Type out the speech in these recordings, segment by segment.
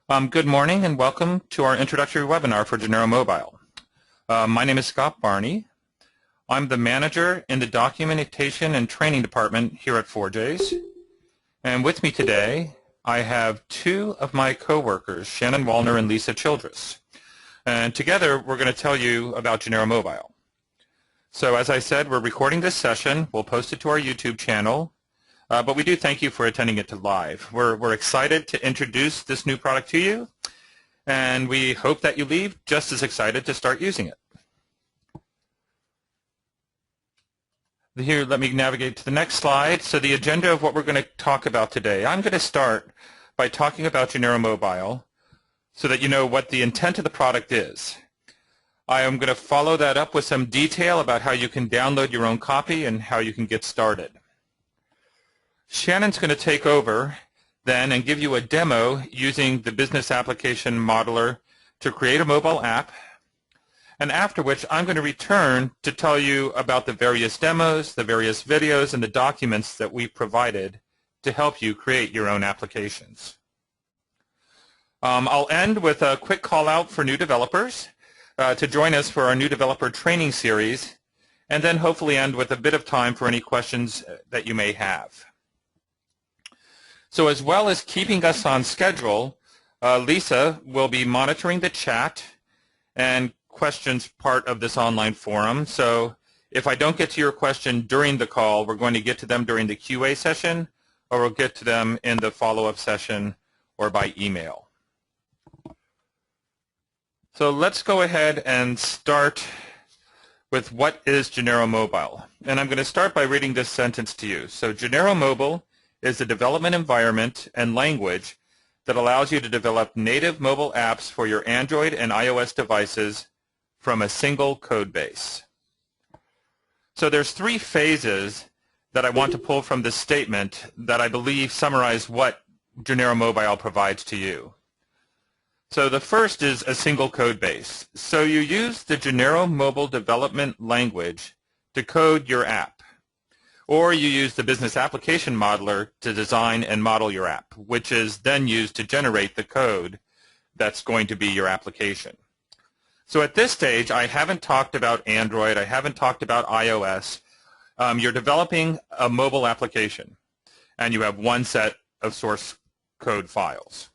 Good morning and welcome to our introductory webinar for Genero Mobile. My name is Scott Barney. I'm the manager in the documentation and training department here at 4Js. And with me today, I have two of my coworkers, Shannon Wallner and Lisa Childress. And together, we're going to tell you about Genero Mobile. So as I said, we're recording this session. We'll post it to our YouTube channel. But we do thank you for attending it live. We're excited to introduce this new product to you, and we hope that you leave just as excited to start using it. Here, let me navigate to the next slide. So the agenda of what we're going to talk about today. I'm going to start by talking about Genero Mobile so that you know what the intent of the product is. I am going to follow that up with some detail about how you can download your own copy and how you can get started. Shannon's going to take over then and give you a demo using the Business Application Modeler to create a mobile app, and after which I'm going to return to tell you about the various demos, the various videos, and the documents that we provided to help you create your own applications. I'll end with a quick call out for new developers to join us for our new developer training series, and then hopefully end with a bit of time for any questions that you may have. So as well as keeping us on schedule, Lisa will be monitoring the chat and questions part of this online forum. So if I don't get to your question during the call, we're going to get to them during the QA session, or we'll get to them in the follow-up session or by email. So let's go ahead and start with what is Genero Mobile. And I'm going to start by reading this sentence to you. So Genero Mobile is a development environment and language that allows you to develop native mobile apps for your Android and iOS devices from a single code base. So there's three phases that I want to pull from this statement that I believe summarize what Genero Mobile provides to you. So the first is a single code base. So you use the Genero Mobile development language to code your app. Or you use the Business Application Modeler to design and model your app, which is then used to generate the code that's going to be your application. So at this stage, I haven't talked about Android. I haven't talked about iOS. You're developing a mobile application, and you have one set of source code files.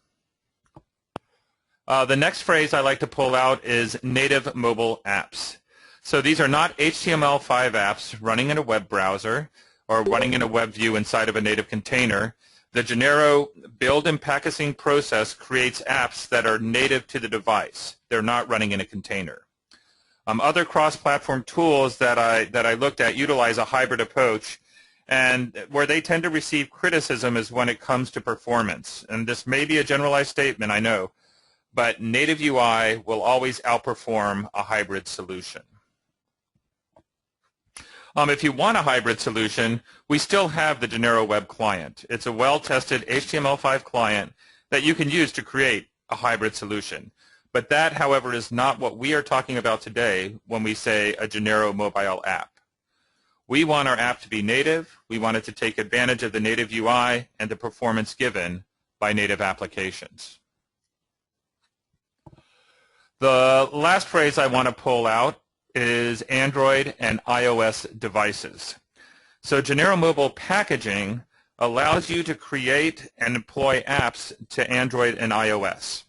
The next phrase I like to pull out is native mobile apps. So these are not HTML5 apps running in a web browser or running in a web view inside of a native container. The Genero build and packaging process creates apps that are native to the device. They're not running in a container. Other cross-platform tools that I looked at utilize a hybrid approach, and where they tend to receive criticism is when it comes to performance. And this may be a generalized statement, I know, but native UI will always outperform a hybrid solution. If you want a hybrid solution, we still have the Genero web client. It's a well-tested HTML5 client that you can use to create a hybrid solution. But that, however, is not what we are talking about today when we say a Genero mobile app. We want our app to be native. We want it to take advantage of the native UI and the performance given by native applications. The last phrase I want to pull out is Android and iOS devices. So Genero Mobile packaging allows you to create and deploy apps to Android and iOS.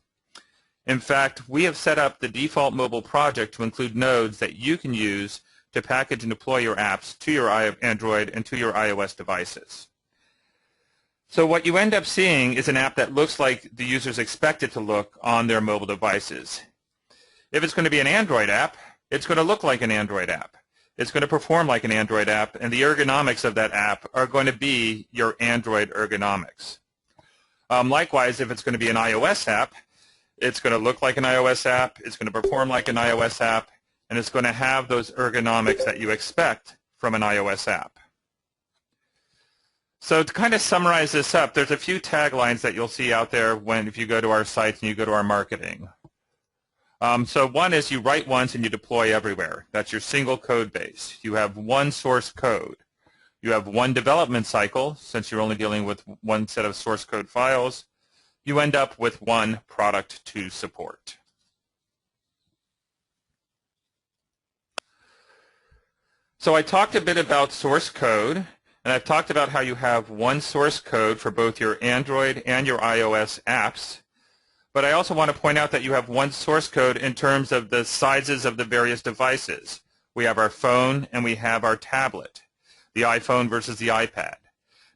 In fact, we have set up the default mobile project to include nodes that you can use to package and deploy your apps to your Android and to your iOS devices. So what you end up seeing is an app that looks like the users expect it to look on their mobile devices. If it's going to be an Android app, it's going to look like an Android app. It's going to perform like an Android app, and the ergonomics of that app are going to be your Android ergonomics. Likewise, if it's going to be an iOS app, it's going to look like an iOS app, it's going to perform like an iOS app, and it's going to have those ergonomics that you expect from an iOS app. So to kind of summarize this up, there's a few taglines that you'll see out there if you go to our sites and you go to our marketing. So one is you write once and you deploy everywhere. That's your single code base. You have one source code. You have one development cycle, since you're only dealing with one set of source code files. you end up with one product to support. So I talked a bit about source code, and I've talked about how you have one source code for both your Android and your iOS apps. But I also want to point out that you have one source code in terms of the sizes of the various devices. We have our phone and we have our tablet, the iPhone versus the iPad.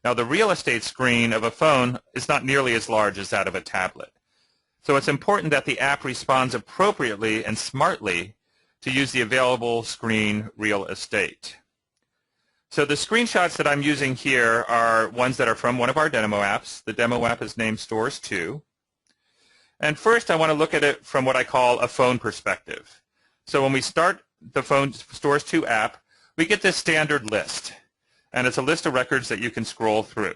Now the real estate screen of a phone is not nearly as large as that of a tablet. So it's important that the app responds appropriately and smartly to use the available screen real estate. So the screenshots that I'm using here are ones that are from one of our demo apps. The demo app is named Stores 2. And first I want to look at it from what I call a phone perspective. So when we start the phone Stores 2 app, we get this standard list. And it's a list of records that you can scroll through.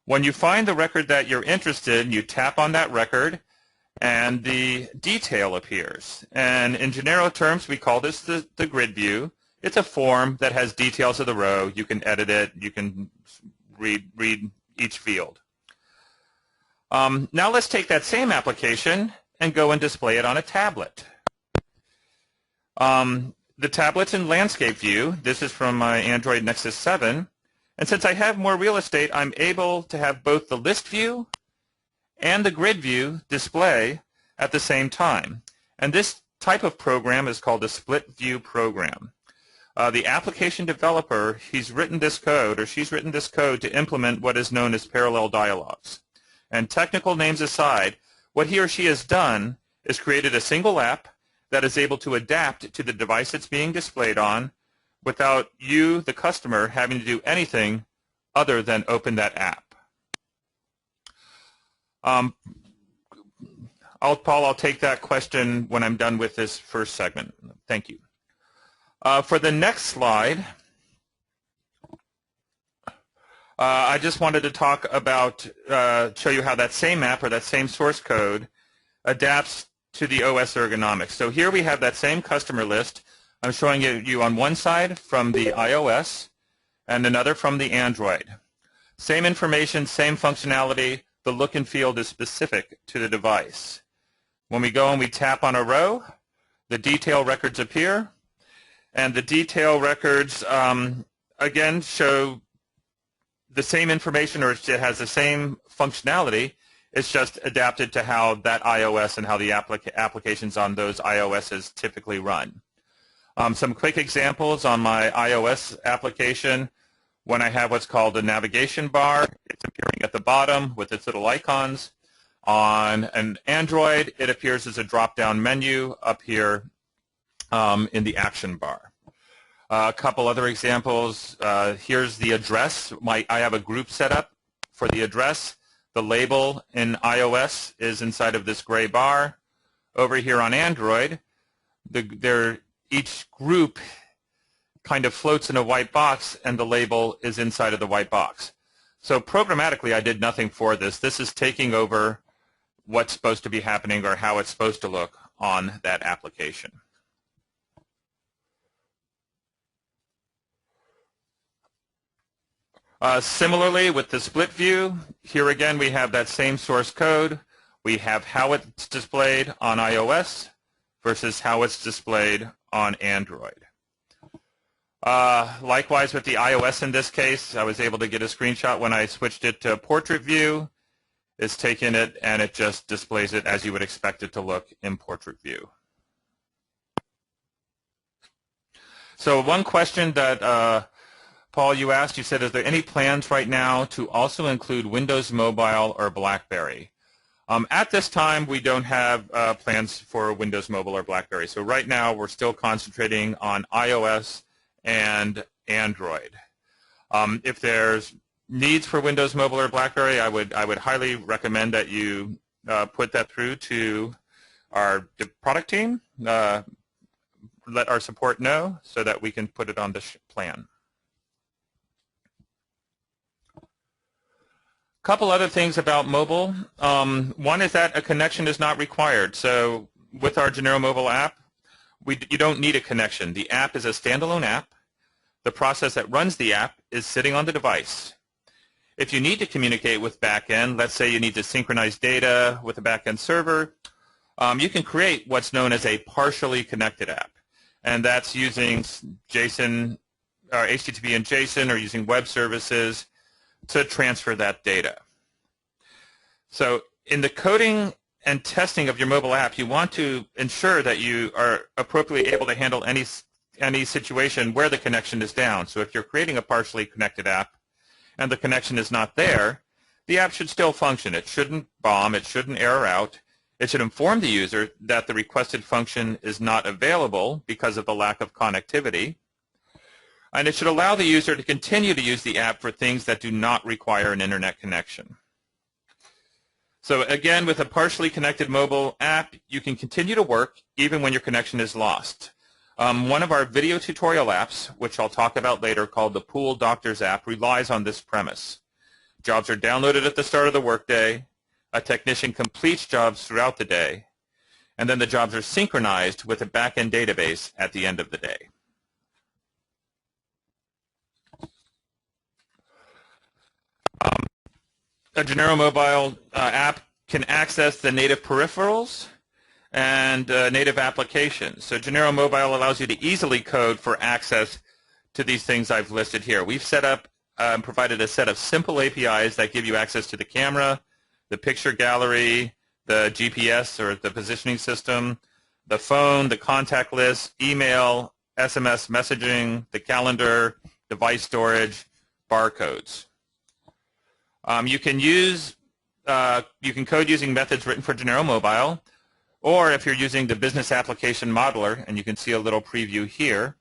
When you find the record that you're interested in, you tap on that record and the detail appears. And in Genero terms, we call this the grid view. It's a form that has details of the row. You can edit it. You can read each field. Now let's take that same application and go and display it on a tablet. The tablet's in landscape view. This is from my Android Nexus 7. And since I have more real estate, I'm able to have both the list view and the grid view display at the same time. And this type of program is called a split view program. The application developer, he's written this code, or she's written this code to implement what is known as parallel dialogues. And technical names aside, what he or she has done is created a single app that is able to adapt to the device it's being displayed on without you, the customer, having to do anything other than open that app. Paul, I'll take that question when I'm done with this first segment. Thank you. For the next slide, I just wanted to talk about, show you how that same app or that same source code adapts to the OS ergonomics. So here we have that same customer list. I'm showing you on one side from the iOS and another from the Android. Same information, same functionality. The look and feel is specific to the device. When we go and we tap on a row, the detail records appear. And the detail records, again, show the same information, or it has the same functionality. It's just adapted to how that iOS and how the applications on those iOSs typically run. Some quick examples on my iOS application. When I have what's called a navigation bar, it's appearing at the bottom with its little icons. On an Android, it appears as a drop-down menu up here in the action bar. A couple other examples. Here's the address. I have a group set up for the address. The label in iOS is inside of this gray bar. Over here on Android, each group kind of floats in a white box, and the label is inside of the white box. So programmatically, I did nothing for this. This is taking over what's supposed to be happening or how it's supposed to look on that application. Similarly, with the split view, here again we have that same source code. We have how it's displayed on iOS versus how it's displayed on Android. Likewise with the iOS in this case, I was able to get a screenshot when I switched it to portrait view. It's taken it and it just displays it as you would expect it to look in portrait view. So one question that Paul, you asked, you said, is there any plans right now to also include Windows Mobile or BlackBerry? At this time, we don't have plans for Windows Mobile or BlackBerry. So right now, we're still concentrating on iOS and Android. If there's needs for Windows Mobile or BlackBerry, I would highly recommend that you put that through to our product team. Let our support know so that we can put it on this plan. Couple other things about mobile. One is that a connection is not required. So with our Genero Mobile app, you don't need a connection. The app is a standalone app. The process that runs the app is sitting on the device. If you need to communicate with backend, let's say you need to synchronize data with a backend server, you can create what's known as a partially connected app. And that's using JSON, or HTTP and JSON, or using web services to transfer that data. So in the coding and testing of your mobile app, you want to ensure that you are appropriately able to handle any situation where the connection is down. So if you're creating a partially connected app and the connection is not there, the app should still function. It shouldn't bomb. It shouldn't error out. It should inform the user that the requested function is not available because of the lack of connectivity. And it should allow the user to continue to use the app for things that do not require an internet connection. So again, with a partially connected mobile app, you can continue to work even when your connection is lost. One of our video tutorial apps, which I'll talk about later, called the Pool Doctors app, relies on this premise. Jobs are downloaded at the start of the workday, a technician completes jobs throughout the day, and then the jobs are synchronized with a back-end database at the end of the day. A Genero Mobile app can access the native peripherals and native applications. So Genero Mobile allows you to easily code for access to these things I've listed here. We've set up and provided a set of simple APIs that give you access to the camera, the picture gallery, the GPS or the positioning system, the phone, the contact list, email, SMS messaging, the calendar, device storage, barcodes. You can code using methods written for Genero Mobile, or if you're using the business application modeler, and you can see a little preview here,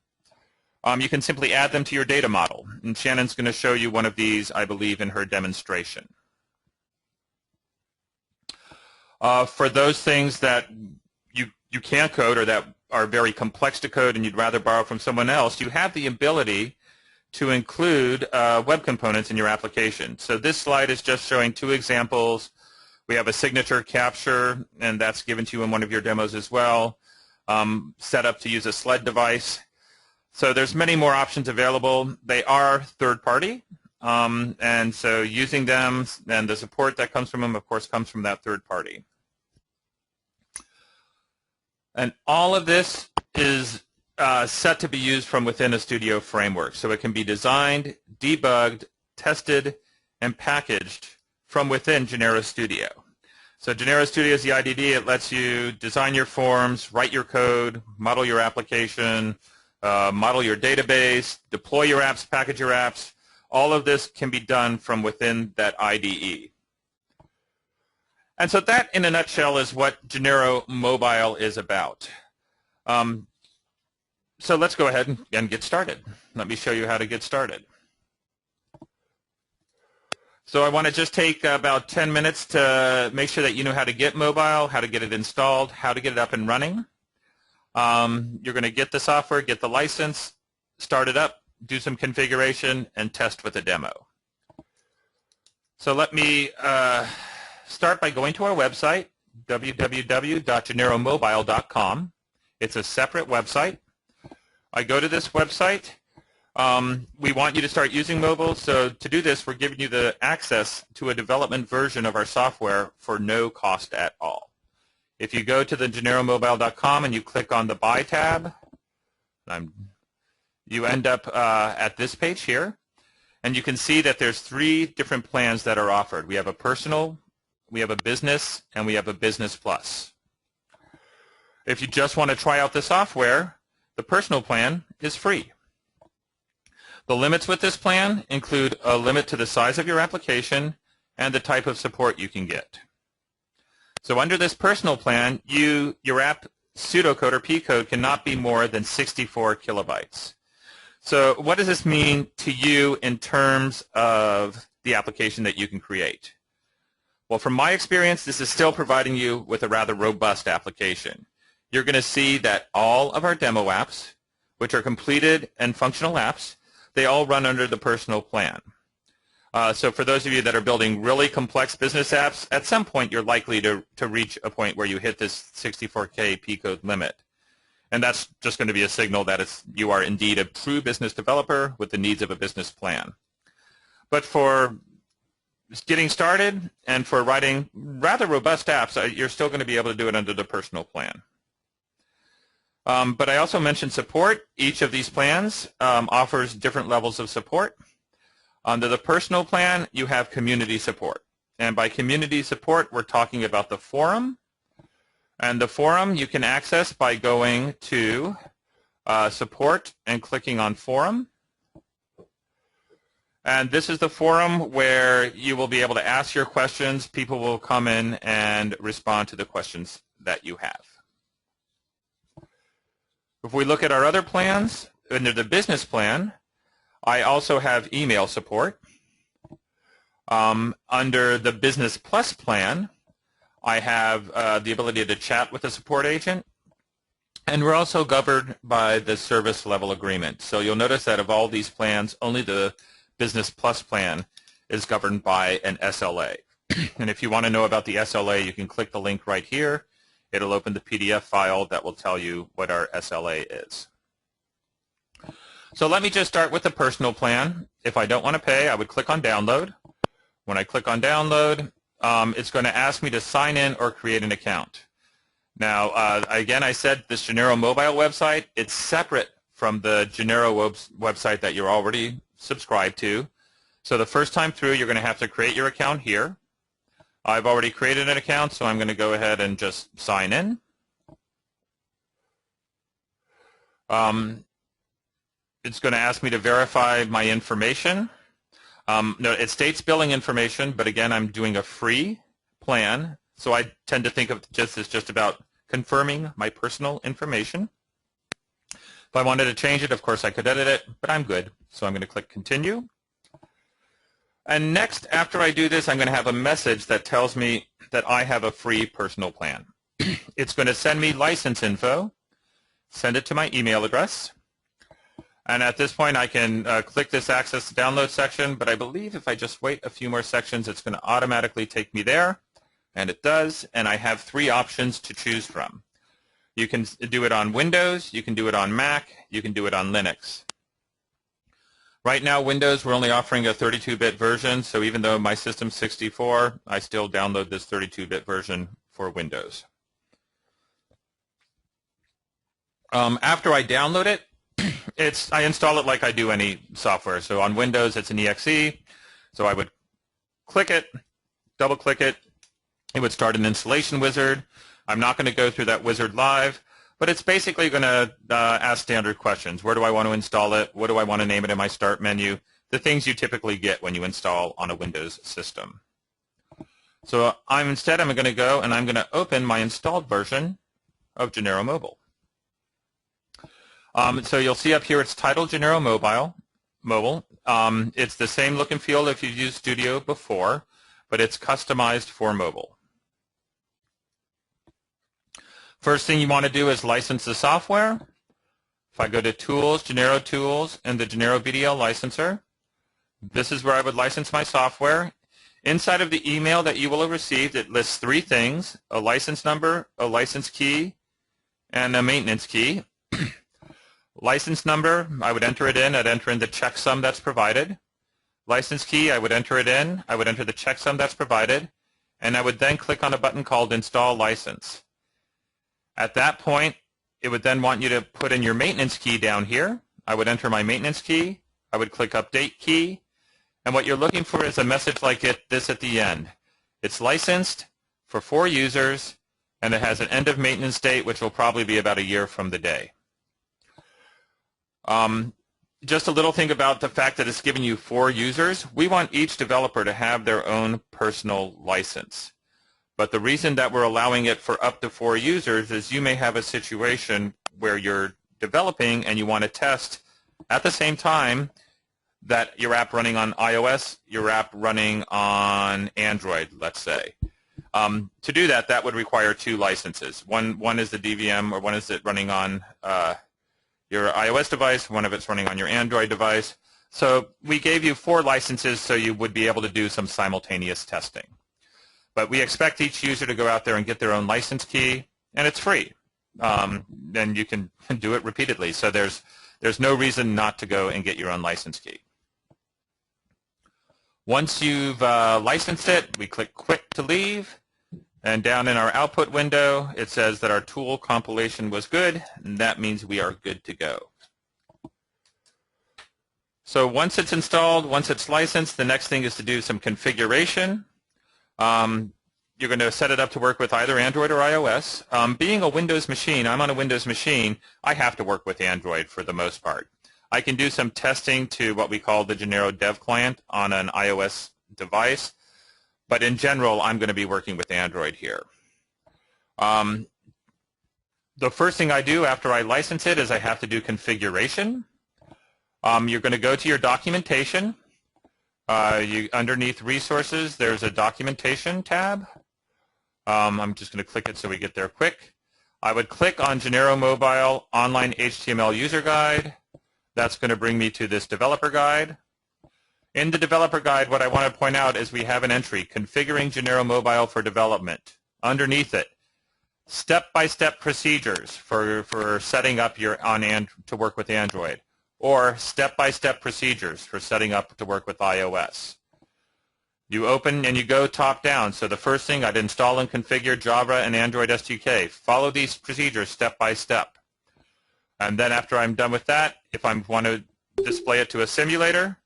you can simply add them to your data model. And Shannon's going to show you one of these, I believe, in her demonstration. For those things that you can't code or that are very complex to code and you'd rather borrow from someone else, you have the ability to include web components in your application. So this slide is just showing two examples. We have a signature capture, and that's given to you in one of your demos as well, set up to use a sled device. So there's many more options available. They are third-party, and so using them and the support that comes from them, of course, comes from that third party. And all of this is set to be used from within a Studio framework. So it can be designed, debugged, tested, and packaged from within Genero Studio. So Genero Studio is the IDE. It lets you design your forms, write your code, model your application, model your database, deploy your apps, package your apps. All of this can be done from within that IDE. And so that, in a nutshell, is what Genero Mobile is about. So let's go ahead and get started. Let me show you how to get started. So I want to just take about 10 minutes to make sure that you know how to get mobile, how to get it installed, how to get it up and running. You're going to get the software, get the license, start it up, do some configuration, and test with a demo. So let me start by going to our website, www.generomobile.com. It's a separate website. I go to this website. We want you to start using mobile, so to do this, we're giving you the access to a development version of our software for no cost at all. If you go to the generomobile.com and you click on the Buy tab, you end up at this page here, and you can see that there's 3 different plans that are offered. We have a personal, we have a business, and we have a business plus. If you just want to try out the software, the personal plan is free. The limits with this plan include a limit to the size of your application and the type of support you can get. So under this personal plan, your app pseudocode or P-code cannot be more than 64 kilobytes. So what does this mean to you in terms of the application that you can create? Well, from my experience, this is still providing you with a rather robust application. You're going to see that all of our demo apps, which are completed and functional apps, they all run under the personal plan. So for those of you that are building really complex business apps, at some point you're likely to reach a point where you hit this 64K P-code limit. And that's just going to be a signal that you are indeed a true business developer with the needs of a business plan. But for getting started and for writing rather robust apps, you're still going to be able to do it under the personal plan. But I also mentioned support. Each of these plans offers different levels of support. Under the personal plan, you have community support. And by community support, we're talking about the forum. And the forum you can access by going to support and clicking on forum. And this is the forum where you will be able to ask your questions. People will come in and respond to the questions that you have. If we look at our other plans, under the business plan, I also have email support. Under the Business Plus plan, I have the ability to chat with a support agent. And we're also governed by the service level agreement. So you'll notice that of all these plans, only the Business Plus plan is governed by an SLA. And if you want to know about the SLA, you can click the link right here. It'll open the PDF file that will tell you what our SLA is. So let me just start with the personal plan. If I don't want to pay, I would click on download. When I click on download, it's going to ask me to sign in or create an account. Now, again, I said this Genero Mobile website, it's separate from the Genero website that you're already subscribed to. So the first time through, you're going to have to create your account here. I've already created an account, so I'm going to go ahead and just sign in. It's going to ask me to verify my information. No, it states billing information, but again, I'm doing a free plan, so I tend to think of this as just about confirming my personal information. If I wanted to change it, of course, I could edit it, but I'm good. So I'm going to click Continue. And next, after I do this, I'm going to have a message that tells me that I have a free personal plan. It's going to send me license info, send it to my email address. And at this point, I can click this Access to Download section, but I believe if I just wait a few more sections, it's going to automatically take me there. And it does, and I have 3 options to choose from. You can do it on Windows, you can do it on Mac, you can do it on Linux. Right now, Windows, we're only offering a 32-bit version, so even though my system's 64, I still download this 32-bit version for Windows. After I download it, I install it like I do any software. So on Windows, it's an EXE, so I would click it, double-click it. It would start an installation wizard. I'm not going to go through that wizard live, but it's basically going to ask standard questions. Where do I want to install it? What do I want to name it in my start menu? The things you typically get when you install on a Windows system. So instead, I'm going to go and I'm going to open my installed version of Genero Mobile. So you'll see up here it's titled Genero Mobile. It's the same look and feel if you've used Studio before, but it's customized for mobile. First thing you want to do is license the software. If I go to Tools, Genero Tools, and the Genero BDL Licenser, this is where I would license my software. Inside of the email that you will have received, it lists 3 things: a license number, a license key, and a maintenance key. License number, I would enter it in. I'd enter in the checksum that's provided. License key, I would enter it in. I would enter the checksum that's provided. And I would then click on a button called Install License. At that point, it would then want you to put in your maintenance key down here. I would enter my maintenance key. I would click Update Key. And what you're looking for is a message like this at the end. It's licensed for 4 users, and it has an end of maintenance date, which will probably be about a year from the day. Just a little thing about the fact that it's giving you 4 users. We want each developer to have their own personal license. But the reason that we're allowing it for up to 4 users is you may have a situation where you're developing and you want to test at the same time that your app running on iOS, your app running on Android, let's say. To do that, that would require 2 licenses. One is the DVM, or one is it running on your iOS device, one of it's running on your Android device. So we gave you 4 licenses so you would be able to do some simultaneous testing. But we expect each user to go out there and get their own license key, and it's free. And you can do it repeatedly. So there's no reason not to go and get your own license key. Once you've licensed it, we click Quit to leave. And down in our output window, it says that our tool compilation was good, and that means we are good to go. So once it's installed, once it's licensed, the next thing is to do some configuration. You're going to set it up to work with either Android or iOS. Being a Windows machine, I'm on a Windows machine, I have to work with Android for the most part. I can do some testing to what we call the Genero Dev Client on an iOS device, but in general, I'm going to be working with Android here. The first thing I do after I license it is I have to do configuration. You're going to go to your documentation. Underneath Resources, there's a Documentation tab. I'm just going to click it so we get there quick. I would click on Genero Mobile Online HTML User Guide. That's going to bring me to this developer guide. In the developer guide, what I want to point out is we have an entry, Configuring Genero Mobile for Development. Underneath it, step-by-step procedures for setting up to work with Android, or step-by-step procedures for setting up to work with iOS. You open and you go top-down. So the first thing, I'd install and configure Java and Android SDK. Follow these procedures step-by-step. And then after I'm done with that, if I want to display it to a simulator,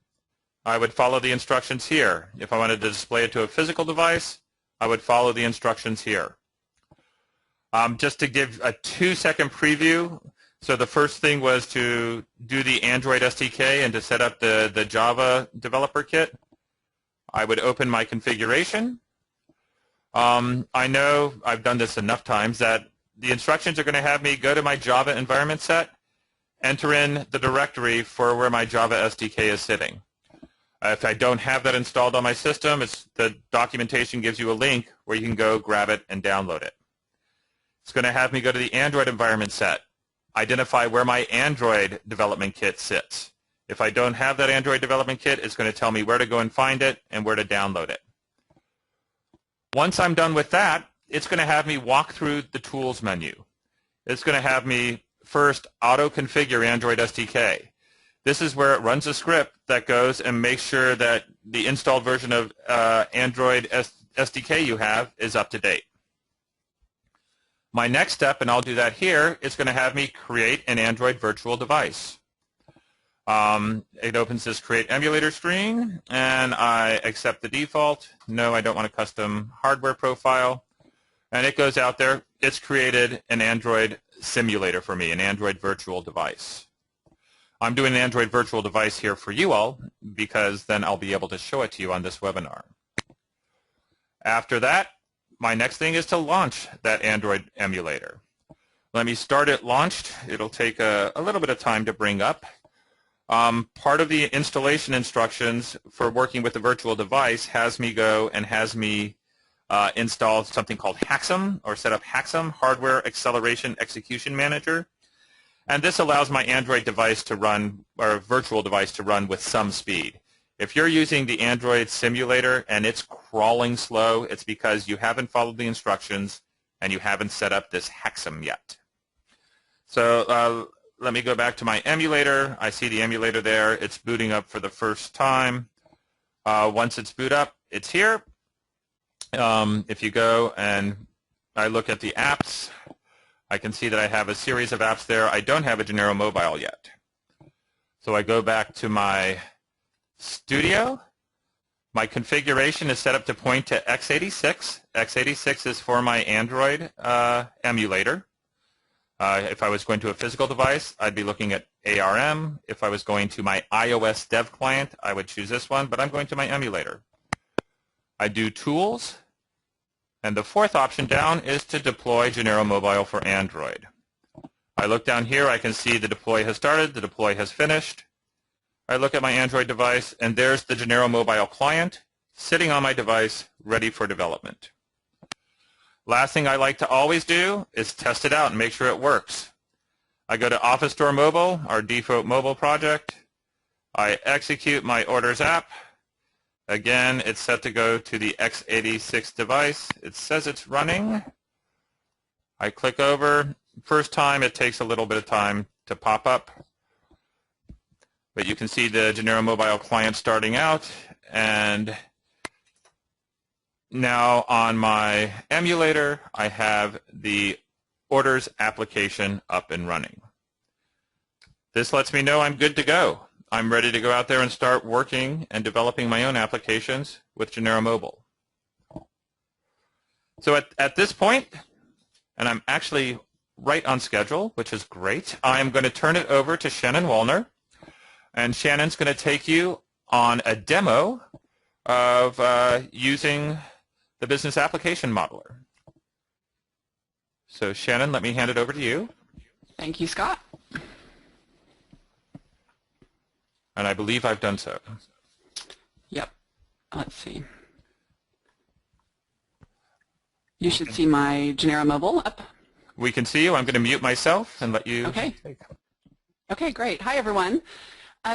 I would follow the instructions here. If I wanted to display it to a physical device, I would follow the instructions here. Just to give a 2-second preview, so the first thing was to do the Android SDK and to set up the Java developer kit. I would open my configuration. I know I've done this enough times that the instructions are going to have me go to my Java environment set, enter in the directory for where my Java SDK is sitting. If I don't have that installed on my system, the documentation gives you a link where you can go grab it and download it. It's going to have me go to the Android environment set, identify where my Android development kit sits. If I don't have that Android development kit, it's going to tell me where to go and find it and where to download it. Once I'm done with that, it's going to have me walk through the Tools menu. It's going to have me first auto-configure Android SDK. This is where it runs a script that goes and makes sure that the installed version of Android SDK you have is up to date. My next step, and I'll do that here, is going to have me create an Android virtual device. It opens this Create Emulator screen, and I accept the default. No, I don't want a custom hardware profile. And it goes out there. It's created an Android simulator for me, an Android virtual device. I'm doing an Android virtual device here for you all because then I'll be able to show it to you on this webinar. After that, my next thing is to launch that Android emulator. Let me start it launched. It'll take a little bit of time to bring up. Part of the installation instructions for working with the virtual device has me go and has me install something called HAXM, or set up HAXM, Hardware Acceleration Execution Manager. And this allows my Android device to run, or virtual device to run with some speed. If you're using the Android simulator and it's crawling slow, it's because you haven't followed the instructions and you haven't set up this HAXM yet. So let me go back to my emulator. I see the emulator there. It's booting up for the first time. Once it's boot up, it's here. If you go and I look at the apps, I can see that I have a series of apps there. I don't have a Genero Mobile yet. So I go back to my Studio. My configuration is set up to point to x86. x86 is for my Android emulator. If I was going to a physical device, I'd be looking at ARM. If I was going to my iOS dev client, I would choose this one, but I'm going to my emulator. I do Tools, and the fourth option down is to deploy Genero Mobile for Android. I look down here, I can see the deploy has started, the deploy has finished. I look at my Android device, and there's the Genero Mobile client sitting on my device, ready for development. Last thing I like to always do is test it out and make sure it works. I go to Office Store Mobile, our default mobile project. I execute my Orders app. Again, it's set to go to the x86 device. It says it's running. I click over. First time, it takes a little bit of time to pop up. But you can see the Genero Mobile client starting out, and now on my emulator, I have the orders application up and running. This lets me know I'm good to go. I'm ready to go out there and start working and developing my own applications with Genero Mobile. So at this point, and I'm actually right on schedule, which is great, I'm going to turn it over to Shannon Wallner. And Shannon's going to take you on a demo of using the Business Application Modeler. So Shannon, let me hand it over to you. Thank you, Scott. And I believe I've done so. Yep. Let's see. You should see my Genero Mobile up. We can see you. I'm going to mute myself and let you. Okay. Okay, great. Hi, everyone.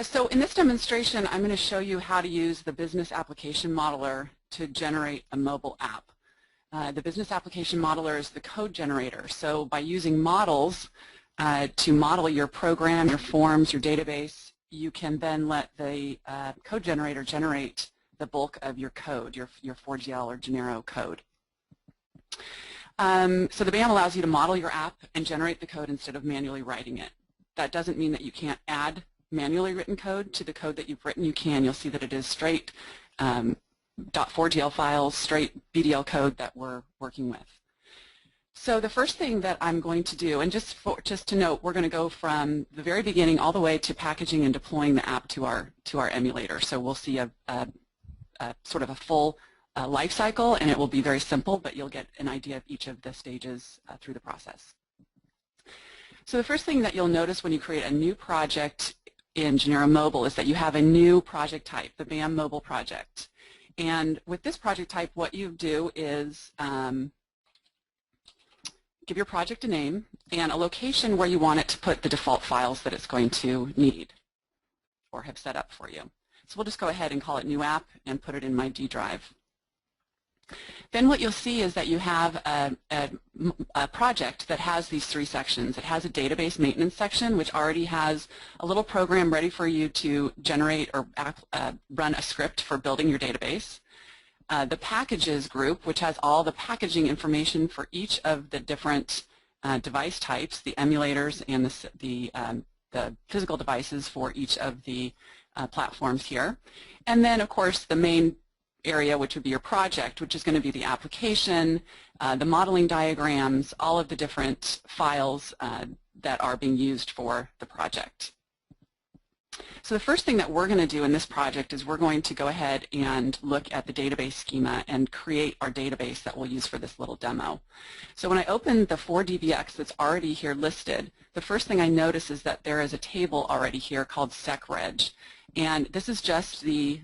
So in this demonstration, I'm going to show you how to use the Business Application Modeler to generate a mobile app. The Business Application Modeler is the code generator. So by using models to model your program, your forms, your database, you can then let the code generator generate the bulk of your code, your 4GL or Genero code. So the BAM allows you to model your app and generate the code instead of manually writing it. That doesn't mean that you can't add manually written code to the code that you've written. You can. You'll see that it is straight .4GL files, straight BDL code that we're working with. So the first thing that I'm going to do, and just to note, we're going to go from the very beginning all the way to packaging and deploying the app to our emulator. So we'll see a sort of a full life cycle, and it will be very simple, but you'll get an idea of each of the stages through the process. So the first thing that you'll notice when you create a new project in Genero Mobile is that you have a new project type, the BAM Mobile project. And with this project type, what you do is give your project a name and a location where you want it to put the default files that it's going to need or have set up for you. So we'll just go ahead and call it New App and put it in my D drive. Then what you'll see is that you have a project that has these three sections. It has a database maintenance section, which already has a little program ready for you to generate or run a script for building your database. The packages group, which has all the packaging information for each of the different device types, the emulators and the physical devices for each of the platforms here. And then, of course, the main area, which would be your project, which is going to be the application, the modeling diagrams, all of the different files that are being used for the project. So the first thing that we're going to do in this project is we're going to go ahead and look at the database schema and create our database that we'll use for this little demo. So when I open the 4DBX that's already here listed, the first thing I notice is that there is a table already here called SecReg. And this is just the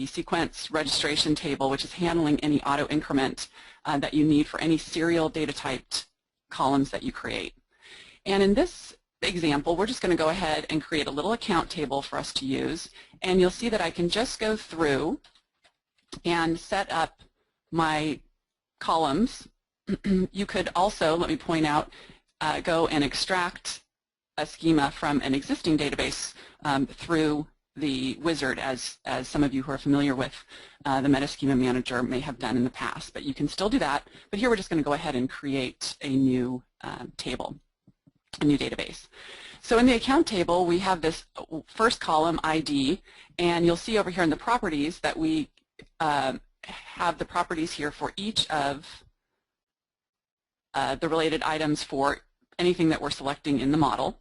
sequence registration table, which is handling any auto increment that you need for any serial data typed columns that you create. And in this example, we're just going to go ahead and create a little account table for us to use. And you'll see that I can just go through and set up my columns. You could also, let me point out, go and extract a schema from an existing database through the wizard, as some of you who are familiar with the Metaschema Manager may have done in the past. But you can still do that. But here we're just going to go ahead and create a new table, a new database. So in the account table, we have this first column, ID, and you'll see over here in the properties that we have the properties here for each of the related items for anything that we're selecting in the model.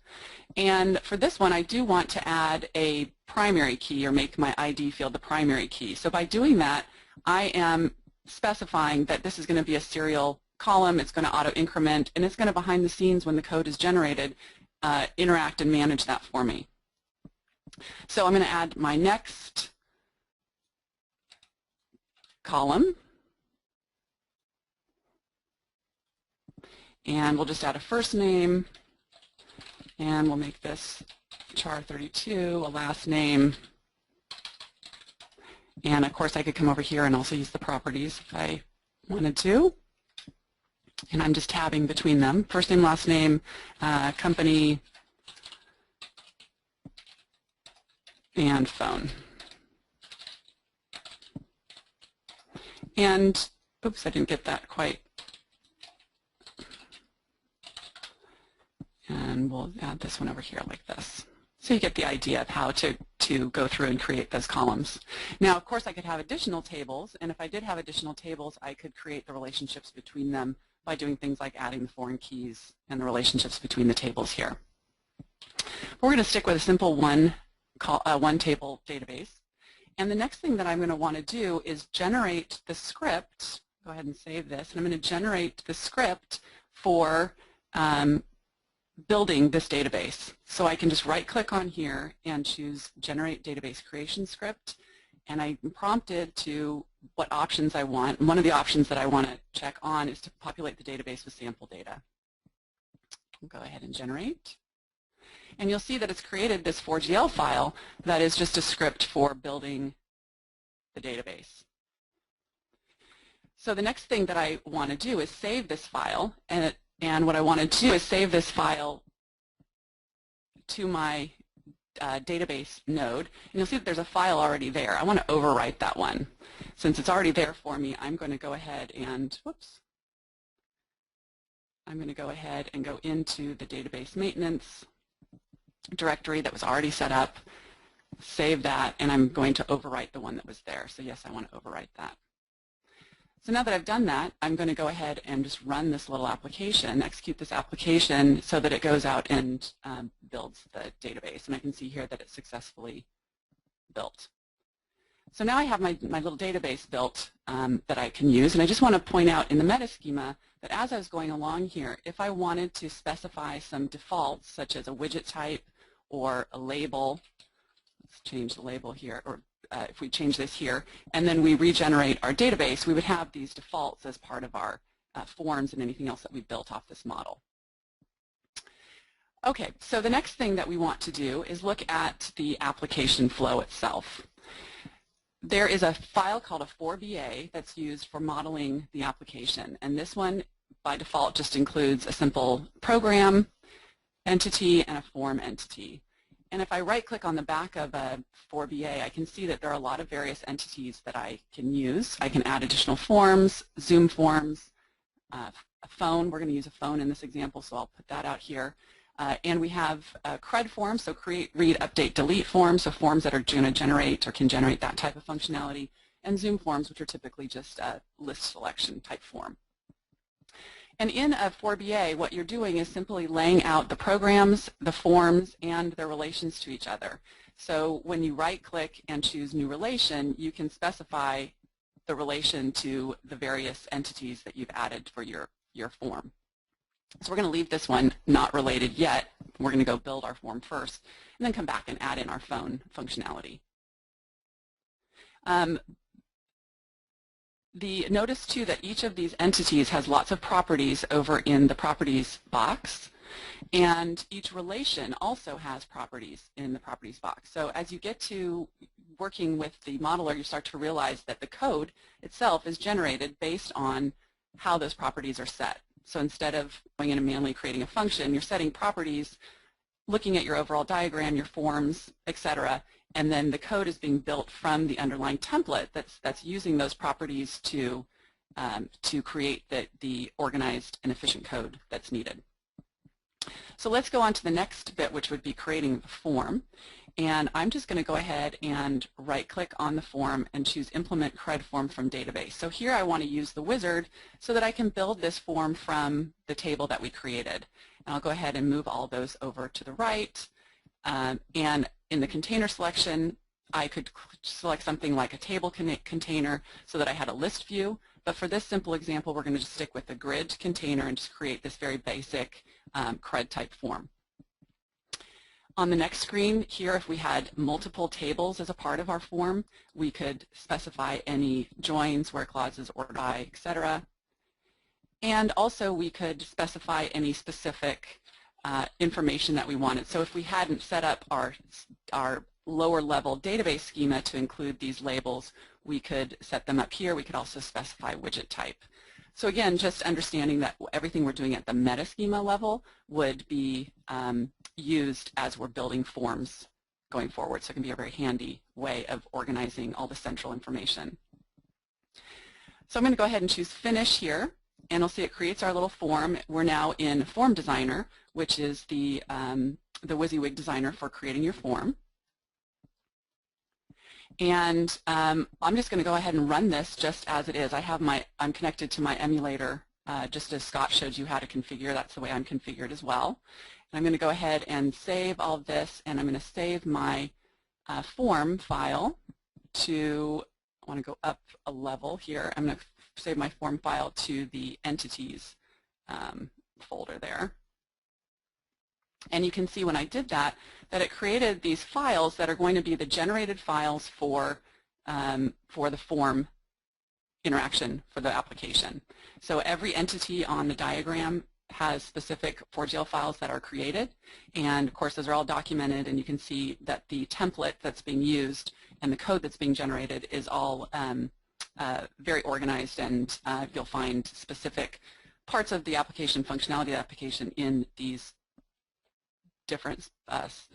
And for this one, I do want to add a primary key or make my ID field the primary key. So by doing that, I am specifying that this is going to be a serial column, it's going to auto increment, and it's going to, behind the scenes when the code is generated, interact and manage that for me. So I'm going to add my next column, and we'll just add a first name, and we'll make this char32, a last name, and of course I could come over here and also use the properties if I wanted to. And I'm just tabbing between them. First name, last name, company, and phone. And, oops, I didn't get that quite. And we'll add this one over here like this. So you get the idea of how to go through and create those columns. Now, of course, I could have additional tables, and if I did have additional tables, I could create the relationships between them by doing things like adding the foreign keys and the relationships between the tables here. We're going to stick with a simple one table database. And the next thing that I'm going to want to do is generate the script. Go ahead and save this. And I'm going to generate the script for building this database. So I can just right-click on here and choose Generate Database Creation Script. And I'm prompted to what options I want. And one of the options that I want to check on is to populate the database with sample data. I'll go ahead and generate. And you'll see that it's created this 4GL file that is just a script for building the database. So the next thing that I want to do is save this file, and what I want to do is save this file to my database node. And you'll see that there's a file already there. I want to overwrite that one. Since it's already there for me, I'm going to go ahead and, I'm going to go ahead and go into the database maintenance directory that was already set up, save that, and I'm going to overwrite the one that was there. So yes, I want to overwrite that. So now that I've done that, I'm going to go ahead and just run this little application, execute this application so that it goes out and builds the database. And I can see here that it's successfully built. So now I have my little database built that I can use. And I just want to point out in the meta schema that as I was going along here, if I wanted to specify some defaults, such as a widget type or a label, let's change the label here, or if we change this here, and then we regenerate our database, we would have these defaults as part of our forms and anything else that we built off this model. Okay, so the next thing that we want to do is look at the application flow itself. There is a file called a 4BA that's used for modeling the application, and this one by default just includes a simple program entity and a form entity. And if I right-click on the back of a 4BA, I can see that there are a lot of various entities that I can use. I can add additional forms, Zoom forms, a phone. We're going to use a phone in this example, so I'll put that out here. And we have CRUD forms, so create, read, update, delete forms, so forms that are going to generate or can generate that type of functionality, and Zoom forms, which are typically just a list selection type form. And in a 4BA, what you're doing is simply laying out the programs, the forms, and their relations to each other. So when you right-click and choose New Relation, you can specify the relation to the various entities that you've added for your form. So we're going to leave this one not related yet. We're going to go build our form first, and then come back and add in our phone functionality. Notice too that each of these entities has lots of properties over in the properties box, and each relation also has properties in the properties box. So as you get to working with the modeler, you start to realize that the code itself is generated based on how those properties are set. So instead of going in and manually creating a function, you're setting properties, looking at your overall diagram, your forms, etc., and then the code is being built from the underlying template that's using those properties to create the organized and efficient code that's needed. So let's go on to the next bit, which would be creating the form. And I'm just going to go ahead and right-click on the form and choose Implement CRUD Form from Database. So here I want to use the wizard so that I can build this form from the table that we created. And I'll go ahead and move all those over to the right. And in the container selection, I could select something like a table container so that I had a list view. But for this simple example, we're going to just stick with the grid container and just create this very basic CRUD type form. On the next screen here, if we had multiple tables as a part of our form, we could specify any joins, where clauses, order by, etc. And also we could specify any specific information that we wanted. So if we hadn't set up our lower level database schema to include these labels, we could set them up here. We could also specify widget type. So again, just understanding that everything we're doing at the meta schema level would be used as we're building forms going forward. So it can be a very handy way of organizing all the central information. So I'm going to go ahead and choose Finish here, and you'll see it creates our little form. We're now in Form Designer, which is the WYSIWYG designer for creating your form. And I'm just going to go ahead and run this just as it is. I'm connected to my emulator, just as Scott showed you how to configure. That's the way I'm configured as well. And I'm going to go ahead and save all of this, and I'm going to save my form file to, I want to go up a level here. I'm going to save my form file to the entities folder there. And you can see when I did that it created these files that are going to be the generated files for the form interaction for the application. So every entity on the diagram has specific 4GL files that are created, and of course those are all documented, and you can see that the template that's being used and the code that's being generated is all very organized, and you'll find specific parts of the application, functionality of the application in these different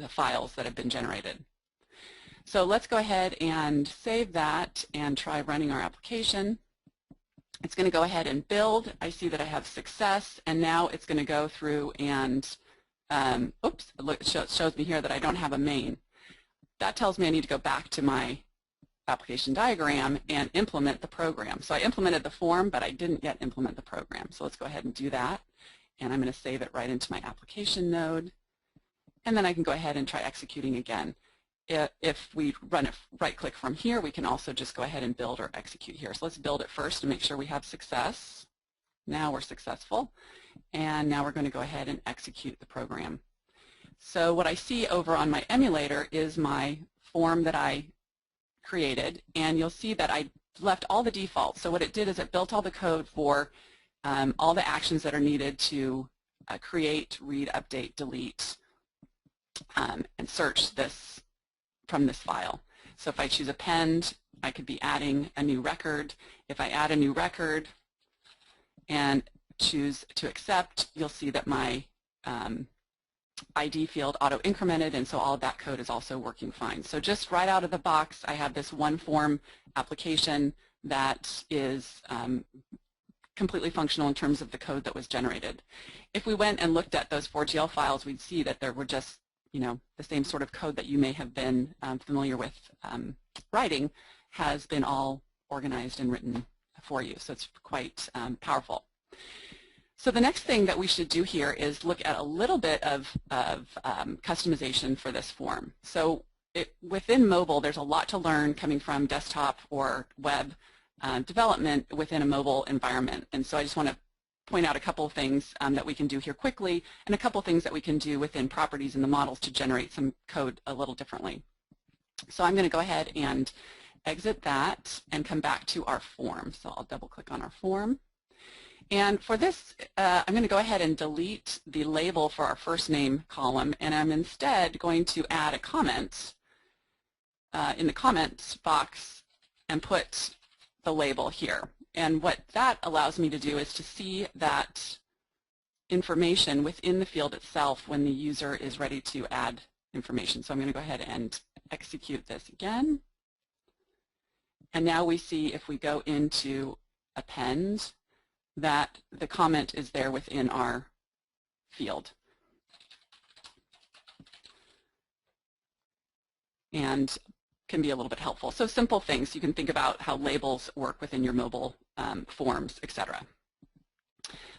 files that have been generated. So let's go ahead and save that and try running our application. It's going to go ahead and build. I see that I have success, and now it's going to go through and, oops, it shows me here that I don't have a main. That tells me I need to go back to my application diagram and implement the program. So I implemented the form, but I didn't yet implement the program. So let's go ahead and do that, and I'm going to save it right into my application node. And then I can go ahead and try executing again. If we run it right-click from here, we can also just go ahead and build or execute here. So let's build it first to make sure we have success. Now we're successful. And now we're going to go ahead and execute the program. So what I see over on my emulator is my form that I created. And you'll see that I left all the defaults. So what it did is it built all the code for all the actions that are needed to create, read, update, delete, and search this from this file. So if I choose append, I could be adding a new record. If I add a new record and choose to accept, you'll see that my ID field auto-incremented, and so all of that code is also working fine. So just right out of the box, I have this one form application that is completely functional in terms of the code that was generated. If we went and looked at those 4GL files, we'd see that there were just the same sort of code that you may have been familiar with writing has been all organized and written for you. So it's quite powerful. So the next thing that we should do here is look at a little bit of customization for this form. So within mobile, there's a lot to learn coming from desktop or web development within a mobile environment. And so I just want to point out a couple of things that we can do here quickly, and a couple of things that we can do within properties in the models to generate some code a little differently. So I'm going to go ahead and exit that and come back to our form. So I'll double click on our form. And for this, I'm going to go ahead and delete the label for our first name column, and I'm instead going to add a comment in the comments box and put the label here. And what that allows me to do is to see that information within the field itself when the user is ready to add information. So I'm going to go ahead and execute this again. And now we see, if we go into append, that the comment is there within our field. And can be a little bit helpful. So simple things. You can think about how labels work within your mobile forms, etc.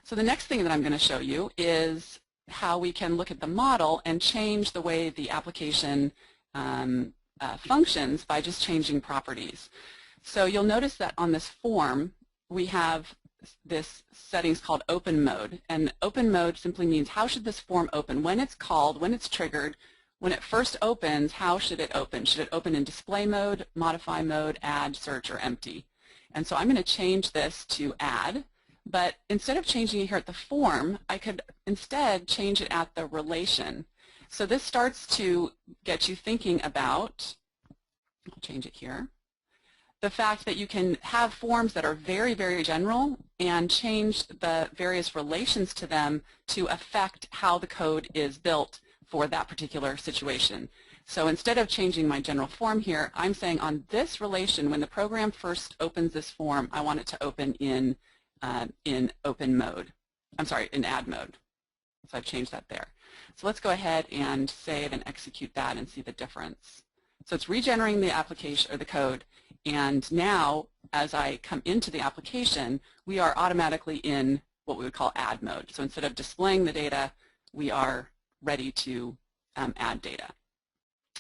So the next thing that I'm going to show you is how we can look at the model and change the way the application functions by just changing properties. So you'll notice that on this form we have this settings called open mode, and open mode simply means how should this form open, when it's called, when it's triggered. When it first opens, how should it open? Should it open in display mode, modify mode, add, search, or empty? And so I'm going to change this to add, but instead of changing it here at the form, I could instead change it at the relation. So this starts to get you thinking about, I'll change it here, the fact that you can have forms that are very, very general and change the various relations to them to affect how the code is built for that particular situation. So instead of changing my general form here, I'm saying on this relation, when the program first opens this form, I want it to open in open mode. I'm sorry, in add mode. So I've changed that there. So let's go ahead and save and execute that and see the difference. So it's regenerating the application or the code, and now as I come into the application, we are automatically in what we would call add mode. So instead of displaying the data, we are ready to add data.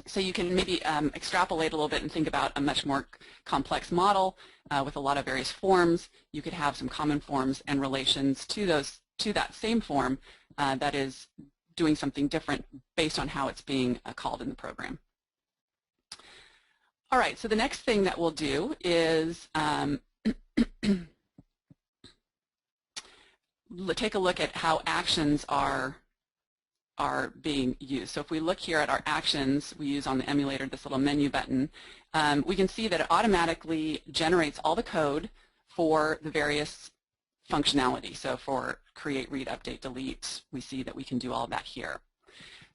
So you can maybe extrapolate a little bit and think about a much more complex model with a lot of various forms. You could have some common forms and relations to that same form that is doing something different based on how it's being called in the program. All right, so the next thing that we'll do is take a look at how actions are being used. So if we look here at our actions we use on the emulator, this little menu button, we can see that it automatically generates all the code for the various functionality. So for create, read, update, delete, we see that we can do all of that here.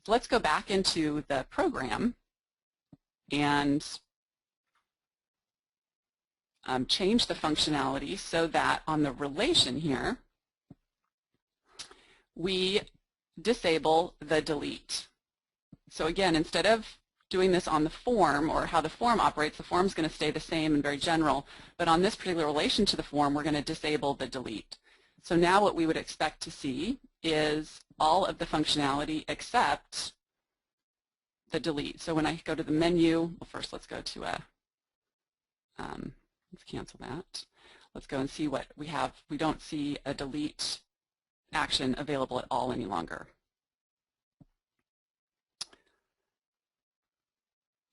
So let's go back into the program and change the functionality so that on the relation here, we disable the delete. So again, instead of doing this on the form or how the form operates, the form is going to stay the same and very general, but on this particular relation to the form, we're going to disable the delete. So now what we would expect to see is all of the functionality except the delete. So when I go to the menu, well, first let's go to let's cancel that. Let's go and see what we have. We don't see a delete action available at all any longer.